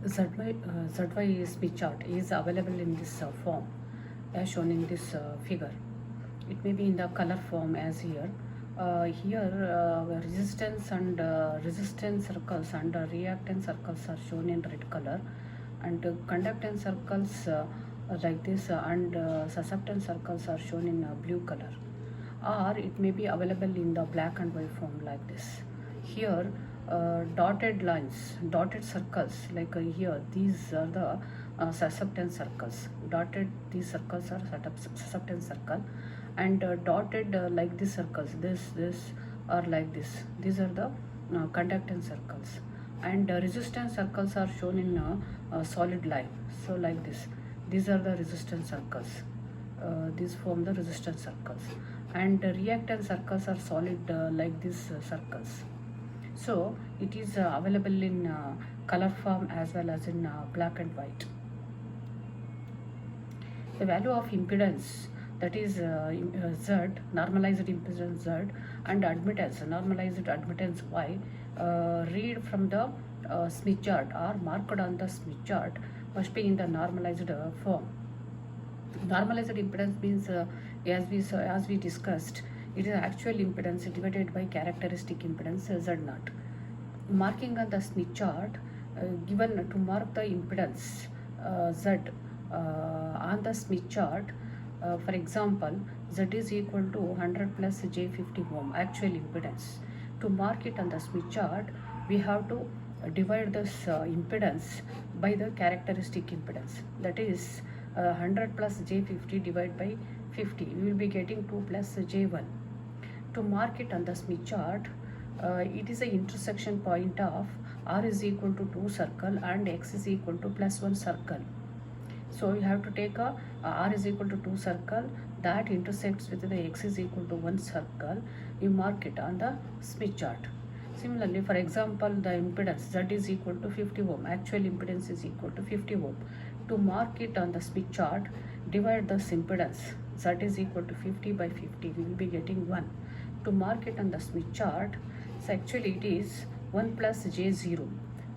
ZY Smith chart is available in this form as shown in this figure. It may be in the color form as here. Resistance circles and reactance circles are shown in red color, and conductance circles like this and susceptance circles are shown in blue color, or it may be available in the black and white form like this. Here dotted lines, dotted circles like here, these are the susceptance circles. These circles are susceptance circle, and dotted like these circles, this are like this, these are the conductance circles, and resistance circles are shown in solid line, so like this, these are the resistance circles. These form the resistance circles, and reactance circles are solid like these circles. So it is available in color form as well as in black and white. The value of impedance, that is Z, normalized impedance Z, and admittance, normalized admittance Y, read from the Smith chart or marked on the Smith chart, must be in the normalized form. Normalized impedance means, as we discussed, it is actual impedance divided by characteristic impedance Z0. Marking on the Smith chart given to mark the impedance Z on the Smith chart. For example, Z is equal to 100 plus J50 ohm, actual impedance. To mark it on the Smith chart, we have to divide this impedance by the characteristic impedance, that is 100 plus J50 divided by 50, we will be getting 2 plus J1. To mark it on the Smith chart, it is the intersection point of R is equal to 2 circle and X is equal to plus 1 circle. So you have to take a R is equal to 2 circle that intersects with the X is equal to 1 circle. You mark it on the Smith chart. Similarly, for example, the impedance Z is equal to 50 ohm. Actual impedance is equal to 50 ohm. To mark it on the Smith chart, divide this impedance Z is equal to 50 by 50. We will be getting 1. To mark it on the Smith chart, so actually it is 1 plus J0.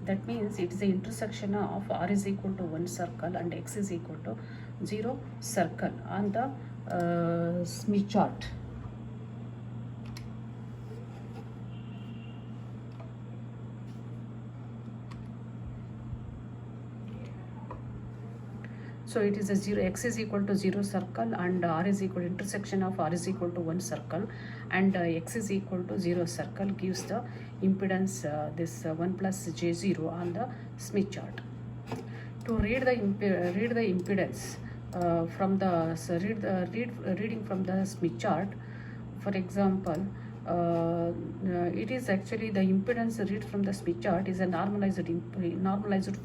That means it is the intersection of R is equal to 1 circle and X is equal to 0 circle on the Smith chart. So it is a 0, X is equal to 0 circle and R is equal to intersection of R is equal to 1 circle and X is equal to 0 circle gives the impedance this 1 plus J0 on the Smith chart. To read the impedance from the reading from the Smith chart, for example, it is actually the impedance read from the Smith chart is a normalized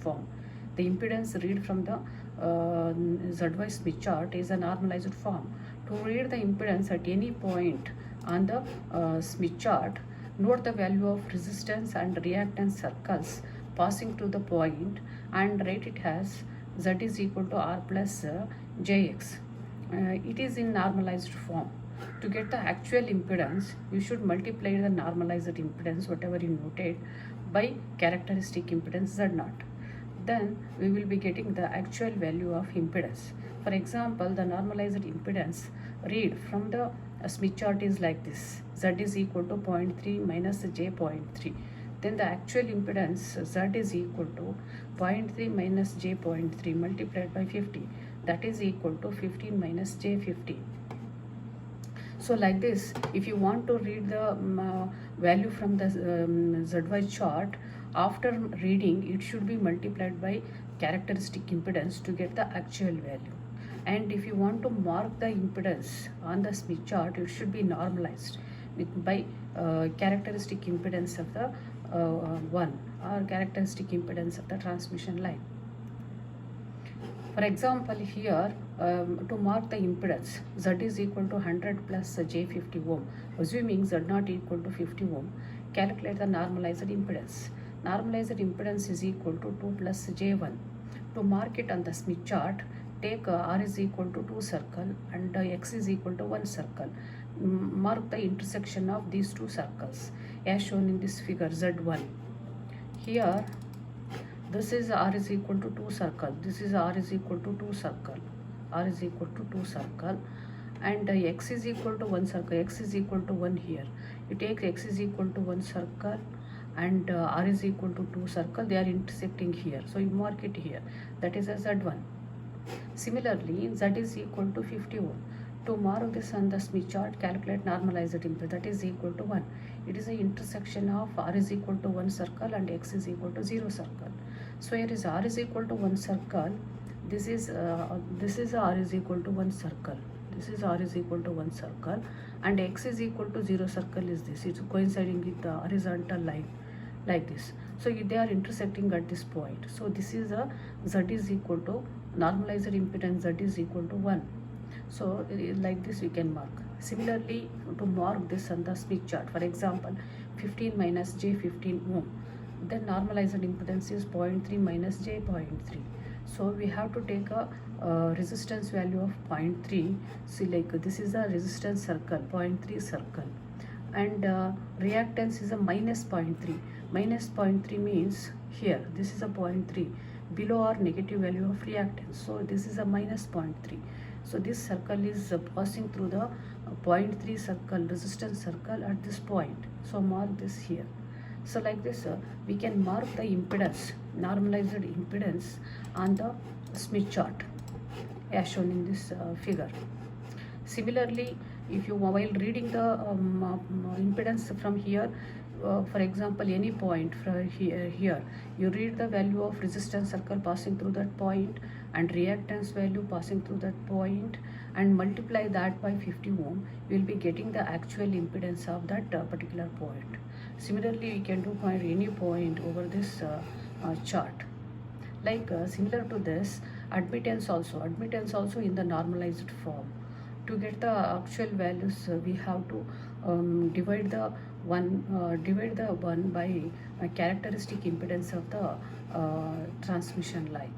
form. The impedance read from the ZY Smith chart is a normalized form. To read the impedance at any point on the Smith chart, note the value of resistance and reactance circles passing through the point and write it as Z is equal to R plus Jx. It is in normalized form. To get the actual impedance, you should multiply the normalized impedance, whatever you noted, by characteristic impedance Z0. Then we will be getting the actual value of impedance. For example, the normalized impedance read from the Smith chart is like this. Z is equal to 0.3 minus J0.3. Then the actual impedance Z is equal to 0.3 minus J0.3 multiplied by 50. That is equal to 15 minus J15. So like this, if you want to read the value from the ZY chart, after reading it should be multiplied by characteristic impedance to get the actual value. And if you want to mark the impedance on the Smith chart, it should be normalized by characteristic impedance of the 1 or characteristic impedance of the transmission line. For example, here to mark the impedance, Z is equal to 100 plus J50 ohm. Assuming Z0 equal to 50 ohm, calculate the normalized impedance. Normalized impedance is equal to 2 plus J1. To mark it on the Smith chart, take R is equal to 2 circle and X is equal to 1 circle. Mark the intersection of these two circles as shown in this figure Z1. Here this is r is equal to 2 circle, this is r is equal to 2 circle, r is equal to 2 circle, and x is equal to 1 circle, x is equal to 1 here. You take x is equal to 1 circle and r is equal to 2 circle, they are intersecting here, so you mark it here, that is a z1. Similarly, z is equal to 50 ohm. To mark this on the Smith chart, calculate normalized impedance, that is equal to 1. It is the intersection of r is equal to 1 circle and x is equal to 0 circle. So here is r is equal to 1 circle, this is r is equal to 1 circle, this is r is equal to 1 circle, and x is equal to 0 circle is this, it's coinciding with the horizontal line like this. So they are intersecting at this point. So this is a z is equal to normalized impedance, z is equal to 1. So like this we can mark. Similarly, to mark this on the Smith chart, for example 15 minus j 15 ohm, then normalized impedance is 0.3 minus j 0.3. So we have to take a resistance value of 0.3. See, like this is a resistance circle, 0.3 circle, and reactance is a minus 0.3. Minus 0.3 means here this is a 0.3 below our negative value of reactance, so this is a minus 0.3. So this circle is passing through the 0.3 circle, resistance circle at this point, so mark this here. So like this we can mark the impedance, normalized impedance on the Smith chart as shown in this figure. Similarly, if you while reading the impedance from here, for example any point from here you read the value of resistance circle passing through that point and reactance value passing through that point and multiply that by 50 ohm, you will be getting the actual impedance of that particular point. Similarly, we can do find any point over this chart. Like similar to this, admittance also in the normalized form. To get the actual values, we have to divide the one by characteristic impedance of the transmission line.